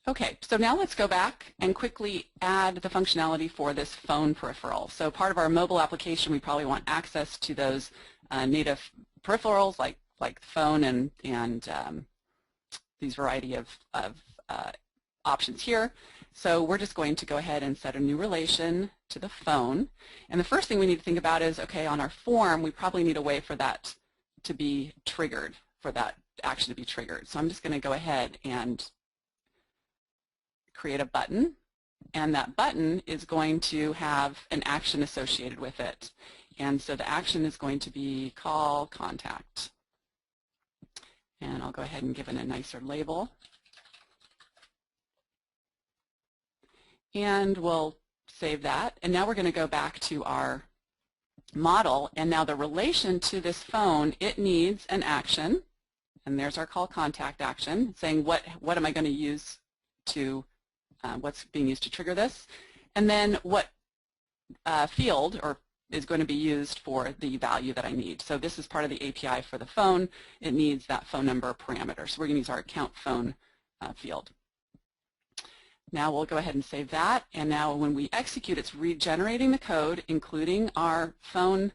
Okay, so now let's go back and quickly add the functionality for this phone peripheral. So part of our mobile application, we probably want access to those native peripherals like the phone and these variety of options here. So we're just going to go ahead and set a new relation to the phone. And the first thing we need to think about is, okay, on our form, we probably need a way for that to be triggered, for that action to be triggered. So I'm just going to go ahead and create a button. And that button is going to have an action associated with it. And so the action is going to be call contact. And I'll go ahead and give it a nicer label. And we'll save that. And now we're going to go back to our model. And now the relation to this phone, it needs an action. And there's our call contact action, saying what am I going to use to, what's being used to trigger this. And then what field or is going to be used for the value that I need. So this is part of the API for the phone. It needs that phone number parameter. So we're going to use our account phone field. Now we'll go ahead and save that, and now when we execute, it's regenerating the code, including our phone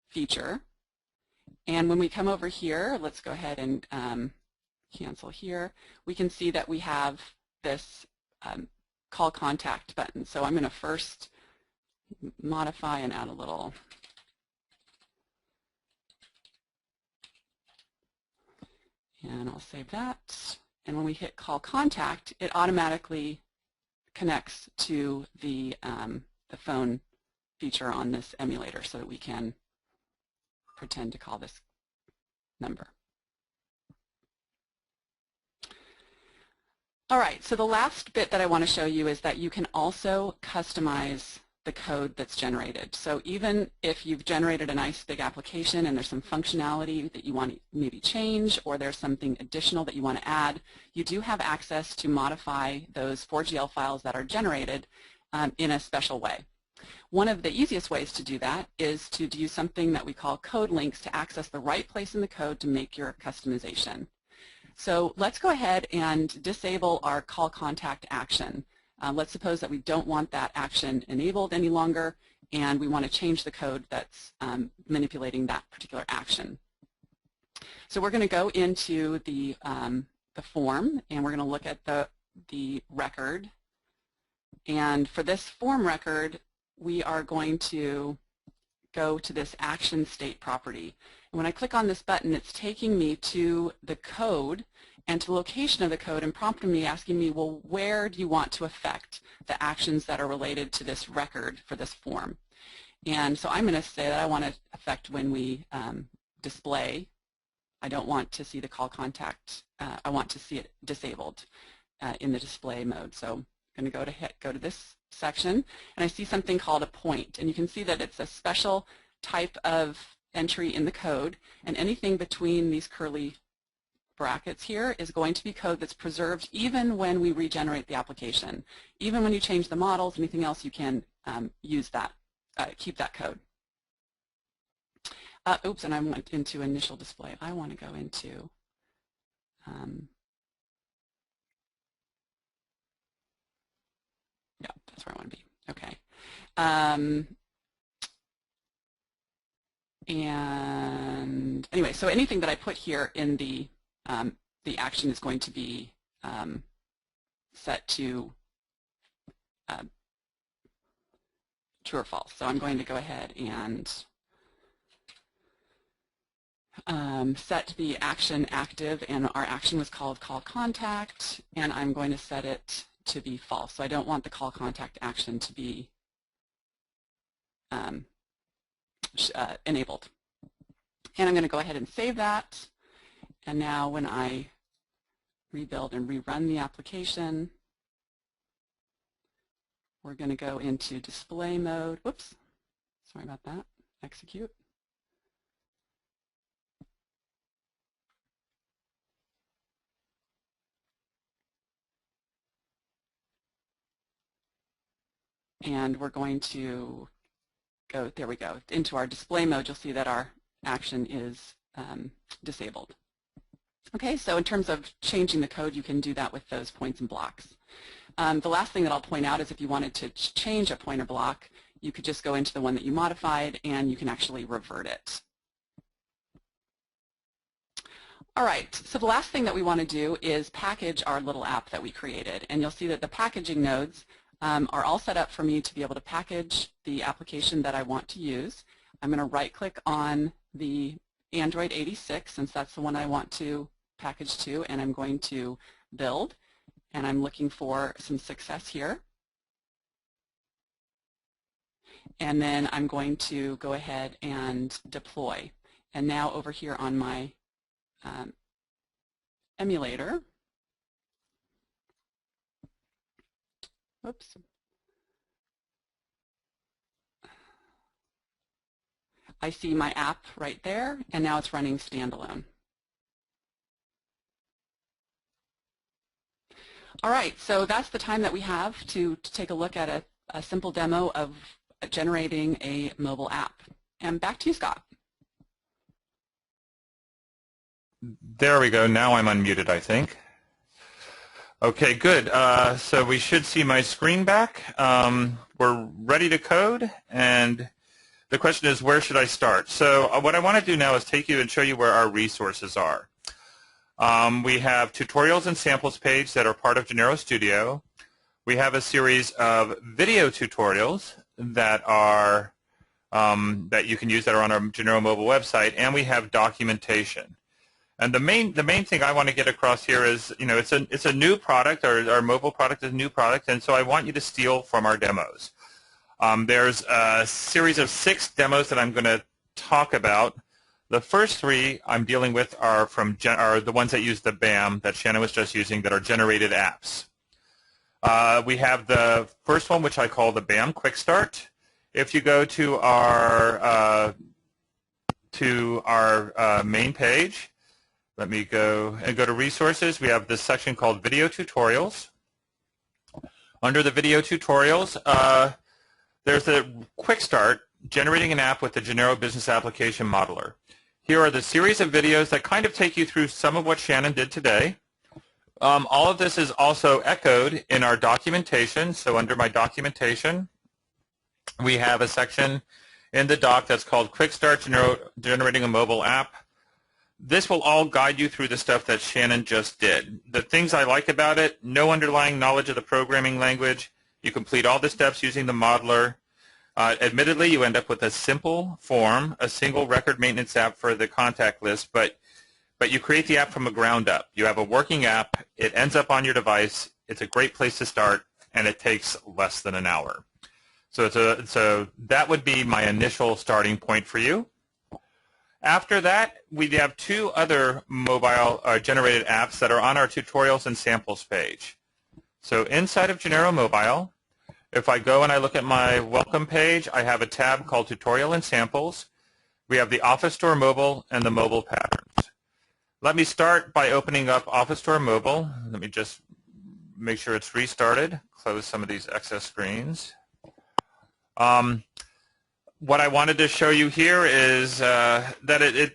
feature. And when we come over here, let's go ahead and cancel here, we can see that we have this call contact button. So I'm going to first modify and add a little and I'll save that. And when we hit call contact, it automatically connects to the phone feature on this emulator so that we can pretend to call this number. All right, so the last bit that I want to show you is that you can also customize the code that's generated. So even if you've generated a nice big application and there's some functionality that you want to maybe change or there's something additional that you want to add, you do have access to modify those 4GL files that are generated in a special way. One of the easiest ways to do that is to use something that we call code links to access the right place in the code to make your customization. So let's go ahead and disable our call contact action. Let's suppose that we don't want that action enabled any longer and we want to change the code that's manipulating that particular action. So we're going to go into the form and we're going to look at the record. And for this form record, we are going to go to this action state property. And when I click on this button, it's taking me to the code, and to the location of the code and prompting me, asking me, well, where do you want to affect the actions that are related to this record for this form? And so I'm going to say that I want to affect when we display. I don't want to see the call contact. I want to see it disabled in the display mode. So I'm going to go to this section, and I see something called a point. And you can see that it's a special type of entry in the code, and anything between these curly brackets here is going to be code that's preserved even when we regenerate the application. Even when you change the models, anything else, you can use that, keep that code. Oops, and I went into initial display. I want to go into yeah, that's where I want to be. Okay. And anyway, so anything that I put here in the action is going to be set to true or false. So I'm going to go ahead and set the action active, and our action was called call contact, and I'm going to set it to be false. So I don't want the call contact action to be enabled. And I'm going to go ahead and save that. And now when I rebuild and rerun the application, we're going to go into display mode. Whoops, sorry about that. Execute. And we're going to go, there we go, into our display mode. You'll see that our action is disabled. Okay, so in terms of changing the code, you can do that with those points and blocks. The last thing that I'll point out is if you wanted to change a pointer block, you could just go into the one that you modified and you can actually revert it. All right, so the last thing that we want to do is package our little app that we created. And you'll see that the packaging nodes are all set up for me to be able to package the application that I want to use. I'm going to right-click on the Android 86, since that's the one I want to package to, and I'm going to build, and I'm looking for some success here. And then I'm going to go ahead and deploy. And now over here on my emulator, whoops, I see my app right there, and now it's running standalone. All right, so that's the time that we have to take a look at a simple demo of generating a mobile app. And back to you, Scott. There we go. Now I'm unmuted, I think. Okay, good. So we should see my screen back. We're ready to code, and the question is, where should I start? So what I want to do now is take you and show you where our resources are. We have tutorials and samples page that are part of Genero Studio. We have a series of video tutorials that are that you can use that are on our Genero Mobile website, and we have documentation. And the main thing I want to get across here is, you know, it's a new product. Our mobile product is a new product, and so I want you to steal from our demos. There's a series of 6 demos that I'm going to talk about. The first 3 I'm dealing with are the ones that use the BAM that Shannon was just using, that are generated apps. We have the first one, which I call the BAM Quick Start. If you go to our main page, let me go to resources. We have this section called Video Tutorials. Under the Video Tutorials, there's a Quick Start, generating an app with the Genero Business Application Modeler. Here are the series of videos that kind of take you through some of what Shannon did today. All of this is also echoed in our documentation. So under my documentation, we have a section in the doc that's called Quick Start Generating a Mobile App. This will all guide you through the stuff that Shannon just did. The things I like about it: no underlying knowledge of the programming language. You complete all the steps using the modeler. Admittedly, you end up with a simple form, a single record maintenance app for the contact list, but but you create the app from the ground up. You have a working app. It ends up on your device. It's a great place to start, and it takes less than an hour. So that would be my initial starting point for you. After that, we have two other mobile generated apps that are on our tutorials and samples page. So inside of Genero Mobile, if I go and I look at my welcome page, I have a tab called Tutorial and Samples. We have the Office Store Mobile and the Mobile Patterns. Let me start by opening up Office Store Mobile. Let me just make sure it's restarted, close some of these excess screens. What I wanted to show you here is that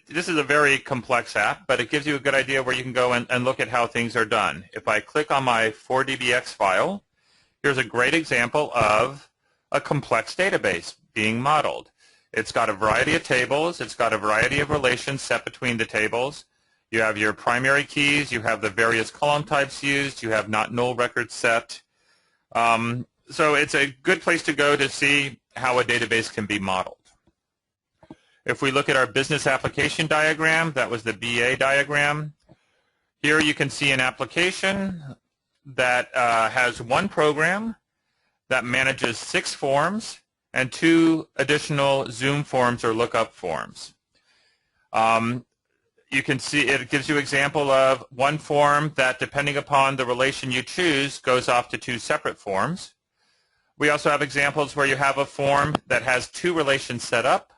this is a very complex app, but it gives you a good idea where you can go and look at how things are done. If I click on my 4DBX file, here's a great example of a complex database being modeled. It's got a variety of tables. It's got a variety of relations set between the tables. You have your primary keys. You have the various column types used. You have not null records set. So it's a good place to go to see how a database can be modeled. If we look at our business application diagram, that was the BA diagram. Here you can see an application that has one program that manages 6 forms and 2 additional Zoom forms or lookup forms. You can see it gives you an example of one form that, depending upon the relation you choose, goes off to 2 separate forms. We also have examples where you have a form that has 2 relations set up,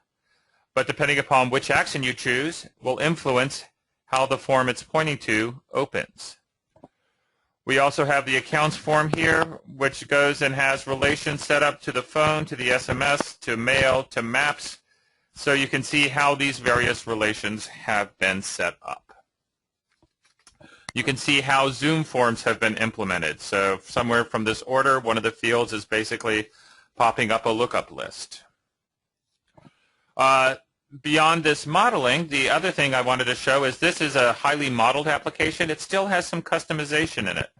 but depending upon which action you choose will influence how the form it's pointing to opens. We also have the accounts form here, which goes and has relations set up to the phone, to the SMS, to mail, to maps, so you can see how these various relations have been set up. You can see how Zoom forms have been implemented. So somewhere from this order, one of the fields is basically popping up a lookup list. Beyond this modeling, the other thing I wanted to show is this is a highly modeled application. It still has some customization in it.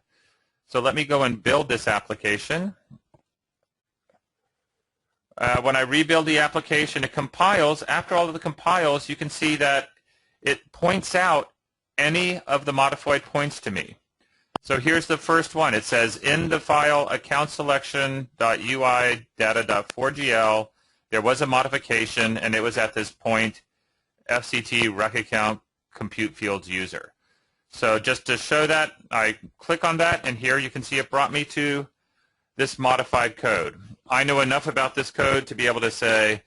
So let me go and build this application. When I rebuild the application, it compiles. After all of the compiles, you can see that it points out any of the modified points to me. So here's the first one. It says in the file account selection.ui data.4gl, there was a modification, and it was at this point FCT rec account compute fields user. So just to show that, I click on that, and here you can see it brought me to this modified code. I know enough about this code to be able to say,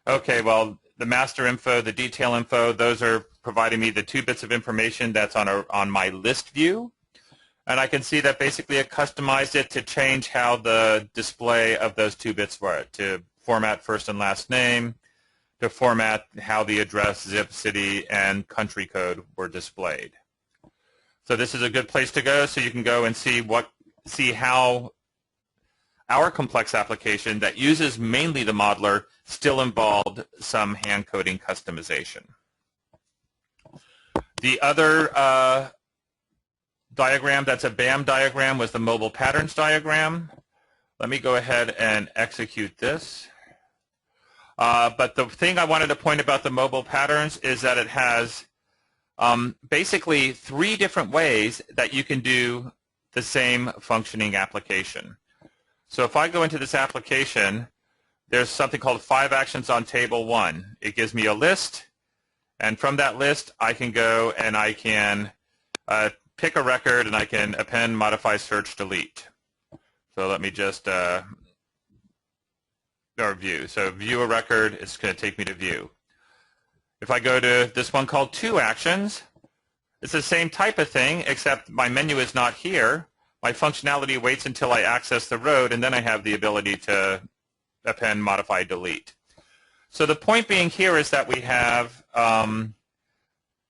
okay, well, the master info, the detail info, those are providing me the 2 bits of information that's on my list view. And I can see that basically it customized it to change how the display of those 2 bits were, to format first and last name, to format how the address, zip, city, and country code were displayed. So this is a good place to go, so you can go and see how our complex application that uses mainly the modeler still involved some hand coding customization. The other diagram that's a BAM diagram was the mobile patterns diagram. Let me go ahead and execute this. But the thing I wanted to point about the mobile patterns is that it has basically 3 different ways that you can do the same functioning application. So if I go into this application, there's something called 5 actions on table 1. It gives me a list, and from that list I can go and I can pick a record, and I can append, modify, search, delete. So let me just or view. So view a record, it's going to take me to view. If I go to this one called 2 actions, it's the same type of thing, except my menu is not here. My functionality waits until I access the road, and then I have the ability to append, modify, delete. So the point being here is that we have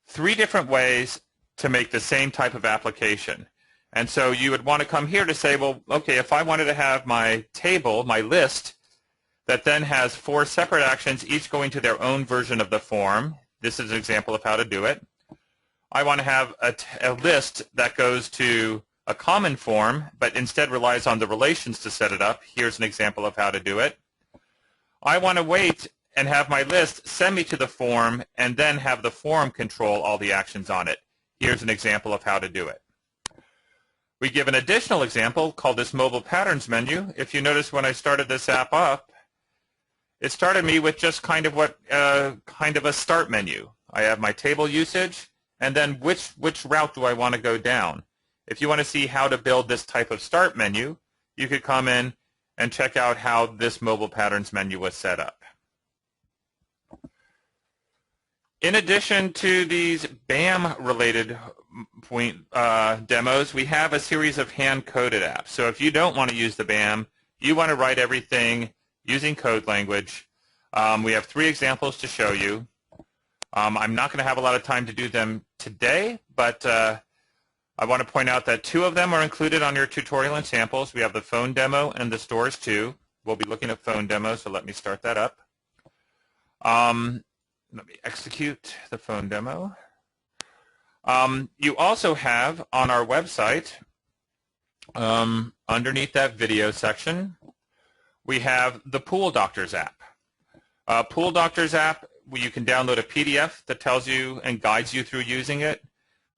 3 different ways to make the same type of application. And so you would want to come here to say, well, okay, if I wanted to have my table, my list, that then has 4 separate actions, each going to their own version of the form. This is an example of how to do it. I want to have a list that goes to a common form, but instead relies on the relations to set it up. Here's an example of how to do it. I want to wait and have my list send me to the form and then have the form control all the actions on it. Here's an example of how to do it. We give an additional example called this Mobile Patterns menu. If you notice when I started this app up, it started me with just kind of a start menu. I have my table usage, and then which route do I want to go down. If you want to see how to build this type of start menu, you could come in and check out how this Mobile Patterns menu was set up. In addition to these BAM-related demos, we have a series of hand-coded apps. So if you don't want to use the BAM, you want to write everything using code language. We have 3 examples to show you. I'm not going to have a lot of time to do them today, but I want to point out that 2 of them are included on your tutorial and samples. We have the phone demo and the stores too. We'll be looking at phone demo, so let me start that up. Let me execute the phone demo. You also have on our website, underneath that video section, we have the Pool Doctors app. Pool Doctors app, you can download a PDF that tells you and guides you through using it.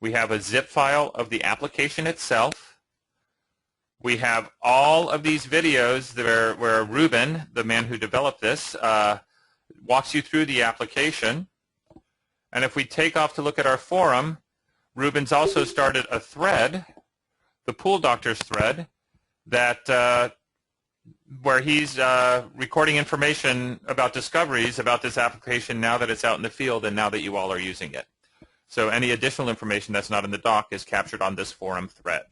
We have a zip file of the application itself. We have all of these videos where Ruben, the man who developed this, walks you through the application. And if we take off to look at our forum, Ruben's also started a thread, the Pool Doctors thread, that where he's recording information about discoveries about this application now that it's out in the field and now that you all are using it. So any additional information that's not in the doc is captured on this forum thread.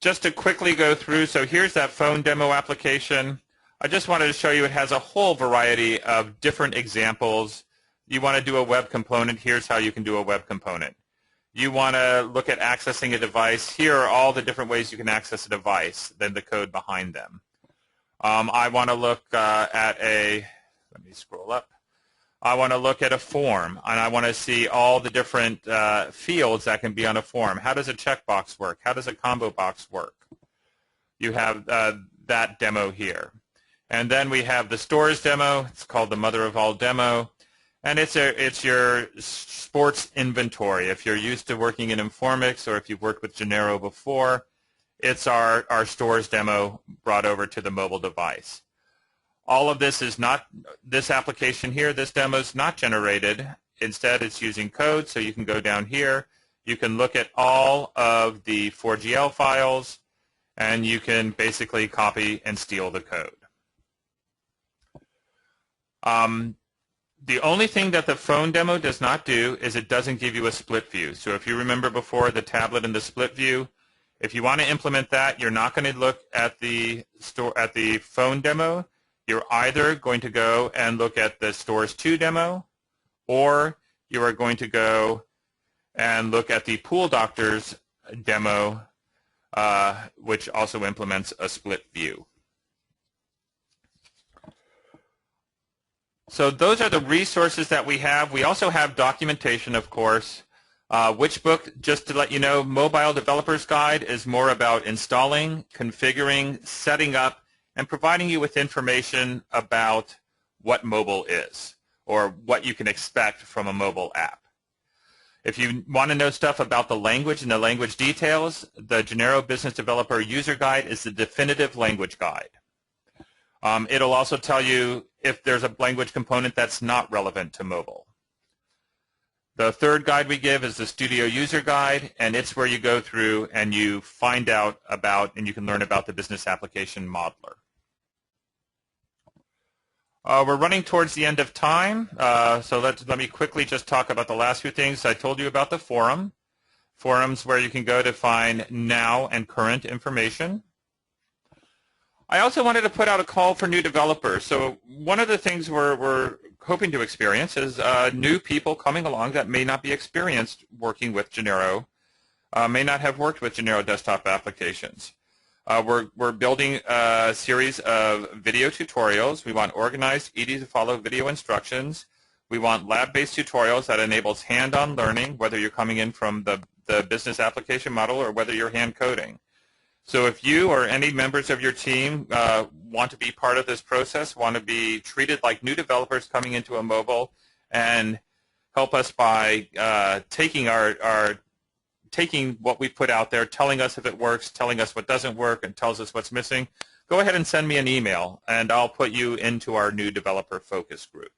Just to quickly go through, so here's that phone demo application. I just wanted to show you it has a whole variety of different examples. You want to do a web component, here's how you can do a web component. You want to look at accessing a device, here are all the different ways you can access a device, then the code behind them. I want to look at a, let me scroll up. I want to look at a form, and I want to see all the different fields that can be on a form. How does a checkbox work? How does a combo box work? You have that demo here. And then we have the stores demo. It's called the mother of all demo. And it's your sports inventory. If you're used to working in Informix or if you've worked with Genero before, it's our stores demo brought over to the mobile device. All of this is not, this application here, this demo is not generated. Instead, it's using code, so you can go down here. You can look at all of the 4GL files, and you can basically copy and steal the code. The only thing that the phone demo does not do is it doesn't give you a split view. So if you remember before the tablet and the split view, if you want to implement that, you're not going to look at the phone demo. You're either going to go and look at the Stores 2 demo, or you are going to go and look at the Pool Doctors demo, which also implements a split view. So those are the resources that we have. We also have documentation, of course. Which book, just to let you know, Mobile Developer's Guide is more about installing, configuring, setting up, and providing you with information about what mobile is or what you can expect from a mobile app. If you want to know stuff about the language and the language details, the Genero Business Developer User Guide is the definitive language guide. It'll also tell you if there's a language component that's not relevant to mobile. The third guide we give is the Studio User Guide, and it's where you go through and you find out about and you can learn about the Business Application Modeler. We're running towards the end of time, so let me quickly just talk about the last few things. I told you about the forum. Forums where you can go to find now and current information. I also wanted to put out a call for new developers. So one of the things we're hoping to experience is new people coming along that may not be experienced working with Genero, may not have worked with Genero desktop applications. We're building a series of video tutorials. We want organized, easy-to-follow video instructions. We want lab-based tutorials that enables hand-on learning, whether you're coming in from the business application model or whether you're hand coding. So if you or any members of your team want to be part of this process, want to be treated like new developers coming into a mobile, and help us by taking taking what we put out there, telling us if it works, telling us what doesn't work, and tells us what's missing, go ahead and send me an email, and I'll put you into our new developer focus group.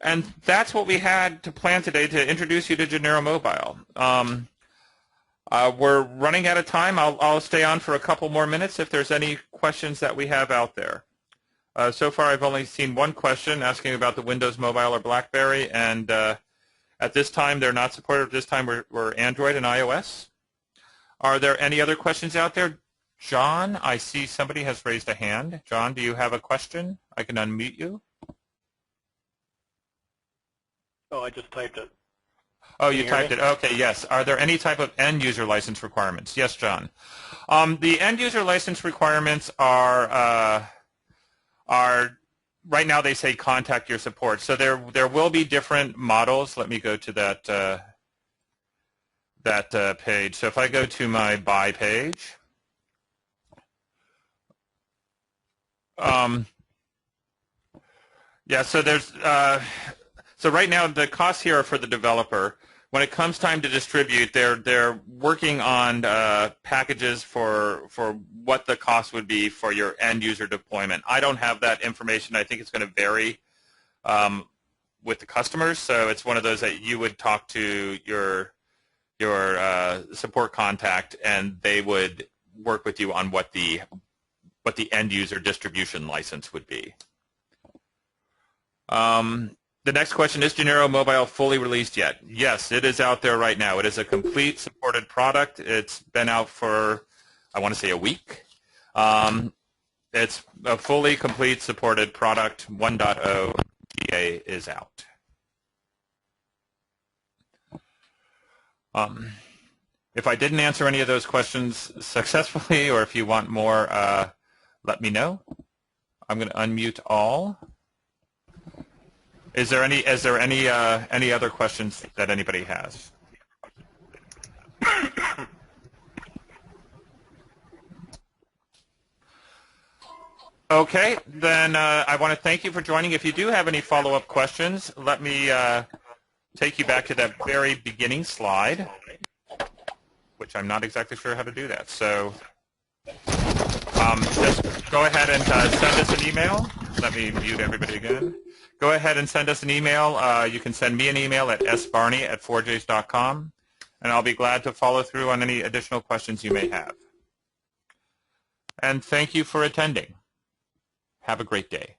And that's what we had to plan today to introduce you to Genero Mobile. We're running out of time. I'll stay on for a couple more minutes if there's any questions that we have out there. So far, I've only seen one question asking about the Windows Mobile or BlackBerry, and at this time, they're not supported. At this time, we're Android and iOS. Are there any other questions out there? John, I see somebody has raised a hand. John, do you have a question? I can unmute you. Oh, I just typed it. Oh, you typed it. Okay, yes. Are there any type of end-user license requirements? Yes, John. The end-user license requirements are right now they say contact your support. So there will be different models. Let me go to that page. So if I go to my buy page, yeah. So there's so right now the costs here are for the developer. When it comes time to distribute, they're working on packages for what the cost would be for your end user deployment. I don't have that information. I think it's going to vary with the customers. So it's one of those that you would talk to your support contact, and they would work with you on what the end user distribution license would be. The next question, is Genero Mobile fully released yet? Yes, it is out there right now. It is a complete supported product. It's been out for, I want to say, a week. It's a fully complete supported product. 1.0 GA is out. If I didn't answer any of those questions successfully, or if you want more, let me know. I'm going to unmute all. Is there any other questions that anybody has? Okay, then I want to thank you for joining. If you do have any follow-up questions, let me take you back to that very beginning slide, which I'm not exactly sure how to do that. So just go ahead and send us an email. Let me mute everybody again. Go ahead and send us an email. You can send me an email at sbarney@4jays.com, and I'll be glad to follow through on any additional questions you may have. And thank you for attending. Have a great day.